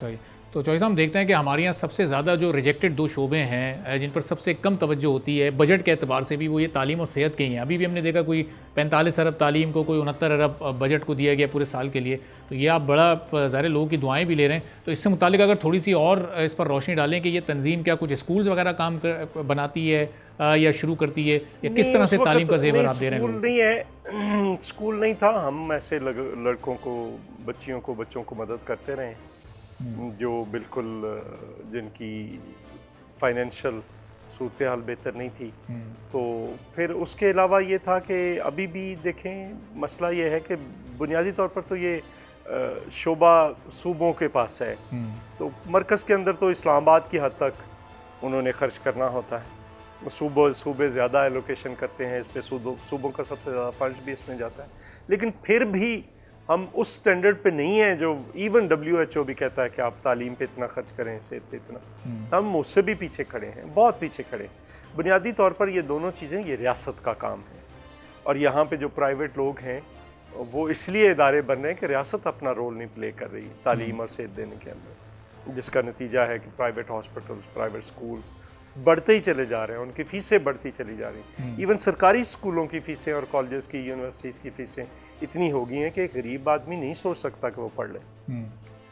सही। तो चौधरी साहब, हम देखते हैं कि हमारे यहाँ सबसे ज़्यादा जो रिजेक्टेड दो शोबे हैं जिन पर सबसे कम तवज्जो होती है बजट के एतबार से भी, वो ये तालीम और सेहत के ही हैं। अभी भी हमने देखा कोई 45 अरब तालीम को, कोई 69 अरब बजट को दिया गया पूरे साल के लिए। तो ये आप बड़ा ज़ाहिर लोगों की दुआएं भी ले रहे हैं। तो इससे मुतालिक अगर थोड़ी सी और इस पर रोशनी डालें कि ये तंजीम क्या कुछ स्कूल्स वगैरह काम बनाती है या शुरू करती है, या किस तरह से तालीम का जेवर आप दे रहे हैं? स्कूल नहीं है, स्कूल नहीं था। हम ऐसे लड़कों को, बच्चों को मदद करते रहे जो बिल्कुल जिनकी फाइनेंशियल सूरत हाल बेहतर नहीं थी। तो फिर उसके अलावा ये था कि अभी भी देखें, मसला ये है कि बुनियादी तौर पर तो ये शोबा सूबों के पास है। तो मरकज़ के अंदर तो इस्लामाबाद की हद तक उन्होंने ख़र्च करना होता है। सूबे ज़्यादा एलोकेशन करते हैं इस पर, सूबों का सबसे ज़्यादा फंड्स भी इसमें जाता है। लेकिन फिर भी हम उस स्टैंडर्ड पे नहीं हैं जो इवन WHO भी कहता है कि आप तालीम पे इतना खर्च करें, सेहत पे इतना। हम उससे भी पीछे खड़े हैं, बहुत पीछे खड़े हैं। बुनियादी तौर पर ये दोनों चीज़ें ये रियासत का काम है, और यहाँ पे जो प्राइवेट लोग हैं वो इसलिए इदारे बन रहे हैं कि रियासत अपना रोल नहीं प्ले कर रही तालीम और सेहत देने के अंदर, जिसका नतीजा है कि प्राइवेट हॉस्पिटल्स, प्राइवेट स्कूल्स बढ़ते ही चले जा रहे हैं, उनकी फ़ीसें बढ़ती चली जा रही हैं। इवन सरकारी स्कूलों की फ़ीसें और कॉलेजेस की, यूनिवर्सिटीज़ की फ़ीसें इतनी हो गई हैं कि एक गरीब आदमी नहीं सोच सकता कि वो पढ़ ले।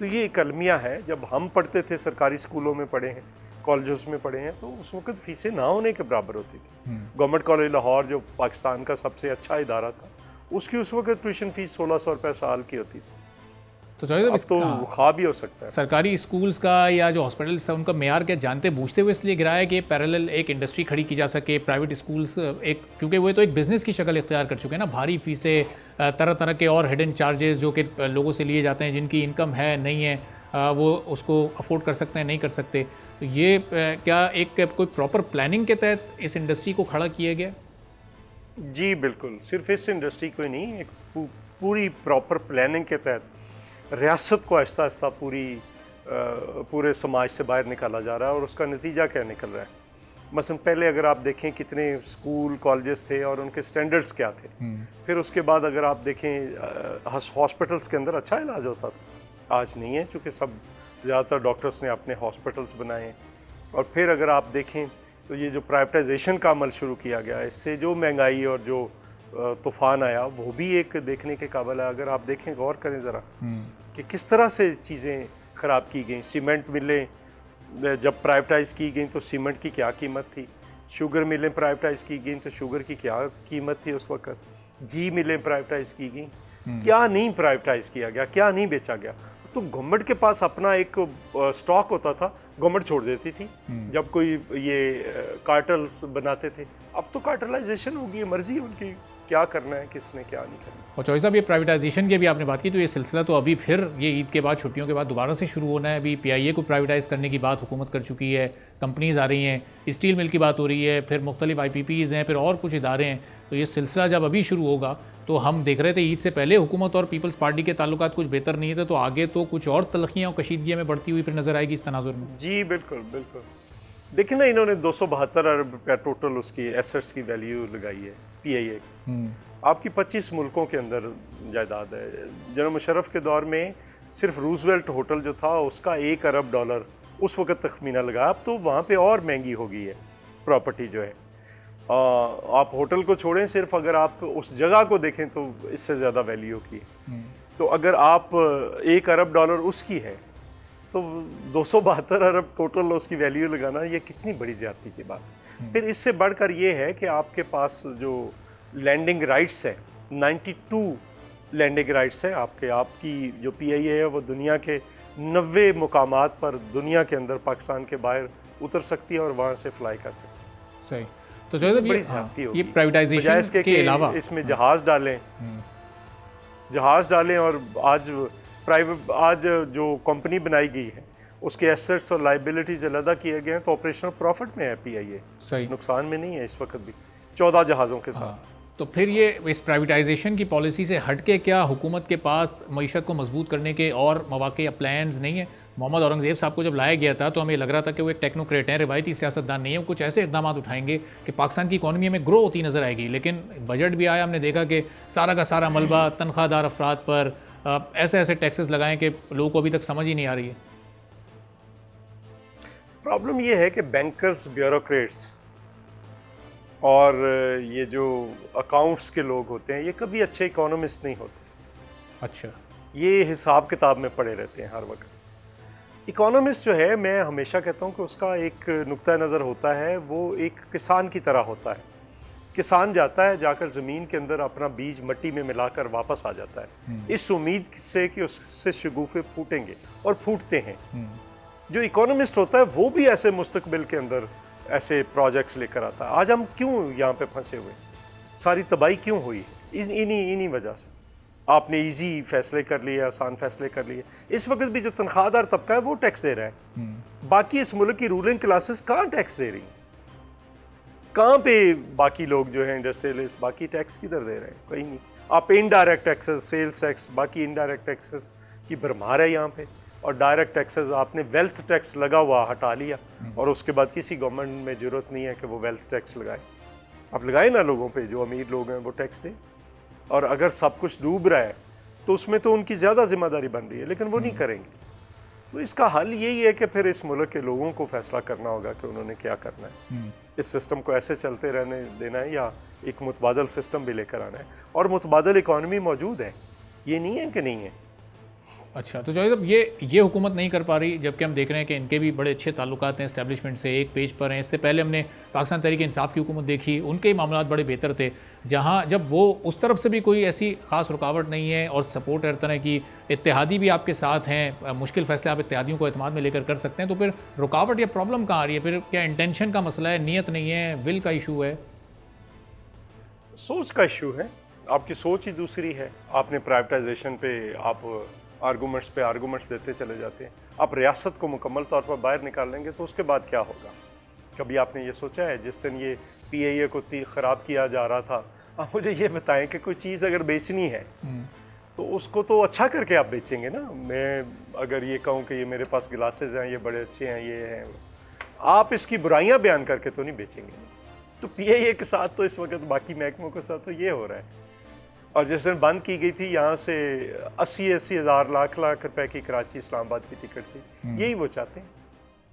तो ये एक अलमिया है। जब हम पढ़ते थे, सरकारी स्कूलों में पढ़े हैं, कॉलेजेस में पढ़े हैं, तो उस वक्त फ़ीसें ना होने के बराबर होती थी। गवर्नमेंट कॉलेज लाहौर जो पाकिस्तान का सबसे अच्छा इदारा था, उसकी उस वक्त ट्यूशन फ़ीस 1600 रुपये साल की होती थी। तो चौधरी साहब, तो खा भी हो सकता है। सरकारी स्कूल्स का या जो हॉस्पिटल्स है उनका मेयार क्या जानते बूझते हुए इसलिए गिराया कि पैरेलल एक इंडस्ट्री खड़ी की जा सके। प्राइवेट स्कूल्स एक, क्योंकि वो तो एक बिज़नेस की शक्ल इख्तियार कर चुके हैं ना, भारी फीसें, तरह तरह के और हिडन चार्जेस जो कि लोगों से लिए जाते हैं जिनकी इनकम है नहीं है, वो उसको अफोर्ड कर सकते हैं नहीं कर सकते। तो ये क्या एक कोई प्रॉपर प्लानिंग के तहत इस इंडस्ट्री को खड़ा किया गया? जी बिल्कुल, सिर्फ इस इंडस्ट्री को ही नहीं, एक पूरी प्रॉपर प्लानिंग के तहत रियासत को आहिस्ता आहिस्ता पूरे समाज से बाहर निकाला जा रहा है। और उसका नतीजा क्या निकल रहा है? मसलन पहले अगर आप देखें कितने स्कूल कॉलेजेस थे और उनके स्टैंडर्ड्स क्या थे। फिर उसके बाद अगर आप देखें हॉस्पिटल्स के अंदर अच्छा इलाज होता था, आज नहीं है, चूँकि सब ज़्यादातर डॉक्टर्स ने अपने हॉस्पिटल्स बनाए हैं। और फिर अगर आप देखें तो ये जो प्राइवेटाइजेशन का अमल शुरू किया गया, इससे जो महंगाई और जो तूफ़ान आया वो भी एक देखने के काबिल है। अगर आप देखें, गौर करें ज़रा कि किस तरह से चीज़ें ख़राब की गई। सीमेंट मिलें जब प्राइवेटाइज़ की गई तो सीमेंट की क्या कीमत थी, शुगर मिलें प्राइवेटाइज़ की गई तो शुगर की क्या कीमत थी उस वक़्त, घी मिलें प्राइवेटाइज़ की गई, क्या नहीं प्राइवेटाइज़ किया गया, क्या नहीं बेचा गया। तो गवर्नमेंट के पास अपना एक स्टॉक होता था, गवर्नमेंट छोड़ देती थी जब कोई ये कार्टल्स बनाते थे। अब तो कार्टलाइजेशन होगी, मर्जी उनकी क्या करना है, किसने क्या नहीं करना। और चौधरी साहब, ये प्राइवेटाइजेशन की भी आपने बात की, तो ये सिलसिला तो अभी फिर ये ईद के बाद, छुट्टियों के बाद दोबारा से शुरू होना है। अभी PIA को प्राइवेटाइज़ करने की बात हुकूमत कर चुकी है, कंपनीज़ आ रही हैं, स्टील मिल की बात हो रही है, फिर मुख्तलिफ IPPs हैं, फिर और कुछ इदारे हैं। तो ये सिलसिला जब अभी शुरू होगा, तो हम देख रहे थे ईद से पहले हुकूमत और पीपल्स पार्टी के ताल्लुकात कुछ बेहतर नहीं थे, तो आगे तो कुछ और तलखियाँ और कशीदगियाँ में बढ़ती हुई फिर नज़र आएगी इस तनाजुर में। जी बिल्कुल बिल्कुल। देखिए ना, इन्होंने 272 अरब रुपया टोटल उसकी एसेट्स की वैल्यू लगाई है PIA। आपकी 25 मुल्कों के अंदर जायदाद है। जनरल मुशर्रफ के दौर में सिर्फ रूजवेल्ट होटल जो था उसका $1 अरब उस वक़्त तखमीना लगा। अब तो वहाँ पे और महंगी हो गई है प्रॉपर्टी जो है। आप होटल को छोड़ें, सिर्फ अगर आप उस जगह को देखें तो इससे ज़्यादा वैल्यू की है। तो अगर आप $1 अरब उसकी है तो 272 अरब टोटल उसकी वैल्यू लगाना, ये कितनी बड़ी ज़्यादती की बात। फिर इससे बढ़कर ये है कि आपके पास जो लैंडिंग राइट्स है, 92 लैंडिंग राइट्स है आपकी जो PIA है वो दुनिया के 90 मुकामात पर दुनिया के अंदर, पाकिस्तान के बाहर उतर सकती है और वहाँ से फ्लाई कर सकती है। सही। तो जो बड़ी ज़्यादती होगी। ये प्राइवेटाइजेशन के अलावा इसमें जहाज़ डालें और आज जो कंपनी बनाई गई है उसके एसेट्स और लाइबिलिटीज अलग किए गए हैं, तो ऑपरेशनल प्रॉफिट में है PIA, सही, नुकसान में नहीं है इस वक्त भी, 14 जहाज़ों के साथ। तो फिर ये इस प्राइवेटाइजेशन की पॉलिसी से हट के क्या हुकूमत के पास मईशत को मजबूत करने के और मौके या प्लान्स नहीं है? मोहम्मद औरंगज़ेब साहब को जब लाया गया था तो हमें लग रहा था कि वो एक टेक्नोक्रेट हैं, रिवायती सियासतदान नहीं है, वो कुछ ऐसे इकदाम उठाएंगे कि पाकिस्तान की इकॉनमी में ग्रो होती नज़र आएगी। लेकिन बजट भी आया, हमने देखा कि सारा का सारा मलबा तनख्वाहदार अफराद पर ऐसे ऐसे टैक्सेस लगाएं कि लोगों को अभी तक समझ ही नहीं आ रही है। प्रॉब्लम ये है कि बैंकर्स, ब्यूरोक्रेट्स और ये जो अकाउंट्स के लोग होते हैं, ये कभी अच्छे इकोनॉमिस्ट नहीं होते। अच्छा। ये हिसाब किताब में पड़े रहते हैं हर वक्त। इकोनॉमिस्ट जो है, मैं हमेशा कहता हूँ कि उसका एक नुक्ता नज़र होता है, वो एक किसान की तरह होता है। किसान जाता है, जाकर ज़मीन के अंदर अपना बीज मट्टी में मिलाकर वापस आ जाता है, इस उम्मीद से कि उससे शगुफ़े फूटेंगे, और फूटते हैं। जो इकोनॉमिस्ट होता है वो भी ऐसे मुस्तकबिल के अंदर ऐसे प्रोजेक्ट्स लेकर आता है। आज हम क्यों यहाँ पे फंसे हुए, सारी तबाही क्यों हुई, इन्हीं वजह से। आपने इजी फैसले कर लिए, आसान फैसले कर लिए। इस वक्त भी जो तनख्वाहदार तबका है वो टैक्स दे रहा है, बाकी इस मुल्क की रूलिंग क्लासेस कहाँ टैक्स दे रही हैं? कहाँ पे बाकी लोग जो हैं इंडस्ट्रियलिस्ट, बाकी टैक्स किधर दे रहे हैं? कहीं नहीं। आप इनडायरेक्ट टैक्सेस, सेल्स टैक्स, बाकी इनडायरेक्ट टैक्सेस की भरमार है यहाँ पे, और डायरेक्ट टैक्सेस आपने वेल्थ टैक्स लगा हुआ हटा लिया, और उसके बाद किसी गवर्नमेंट में ज़रूरत नहीं है कि वो वेल्थ टैक्स लगाए। आप लगाए ना लोगों पे, जो अमीर लोग हैं वो टैक्स दें। और अगर सब कुछ डूब रहा है तो उसमें तो उनकी ज़्यादा जिम्मेदारी बन रही है, लेकिन वो नहीं करेंगे। तो इसका हल यही है कि फिर इस मुल्क के लोगों को फैसला करना होगा कि उन्होंने क्या करना है। इस सिस्टम को ऐसे चलते रहने देना है, या एक मुतबादल सिस्टम भी लेकर आना है। और मुतबादल इकॉनमी मौजूद है, ये नहीं है कि नहीं है। अच्छा, तो जावेद साहब, ये हुकूमत नहीं कर पा रही, जबकि हम देख रहे हैं कि इनके भी बड़े अच्छे ताल्लुकात हैं एस्टैब्लिशमेंट से, एक पेज पर हैं। इससे पहले हमने पाकिस्तान तहरीक इंसाफ की हुकूमत देखी, उनके मामला बड़े बेहतर थे, जहाँ जब वो उस तरफ से भी कोई ऐसी ख़ास रुकावट नहीं है और सपोर्ट हर तरह की, इत्तेहादी भी आपके साथ हैं, मुश्किल फैसले आप इत्तेहादियों को एतमाद में लेकर कर सकते हैं, तो फिर रुकावट या प्रॉब्लम कहाँ आ रही है? फिर क्या इंटेंशन का मसला है, नीयत नहीं है, विल का इशू है? सोच का इशू है। आपकी सोच ही दूसरी है। आपने प्राइवेटाइजेशन पे आप आर्गूमेंट्स देते चले जाते हैं। आप रियासत को मुकम्मल तौर पर बाहर निकाल लेंगे तो उसके बाद क्या होगा? कभी आपने ये सोचा है? जिस दिन ये PIA को ख़राब किया जा रहा था, आप मुझे ये बताएं कि कोई चीज़ अगर बेचनी है तो उसको तो अच्छा करके आप बेचेंगे ना। मैं अगर ये कहूँ कि ये मेरे पास गिलासेस हैं, ये बड़े अच्छे हैं, ये हैं, आप इसकी बुराइयां बयान करके तो नहीं बेचेंगे। तो PIA के साथ तो इस वक्त बाकी महकमों के साथ तो ये हो रहा है। और जिस दिन बंद की गई थी, यहाँ से 80 हज़ार लाख रुपए की कराची इस्लामाबाद की टिकट थी, यही वो चाहते हैं।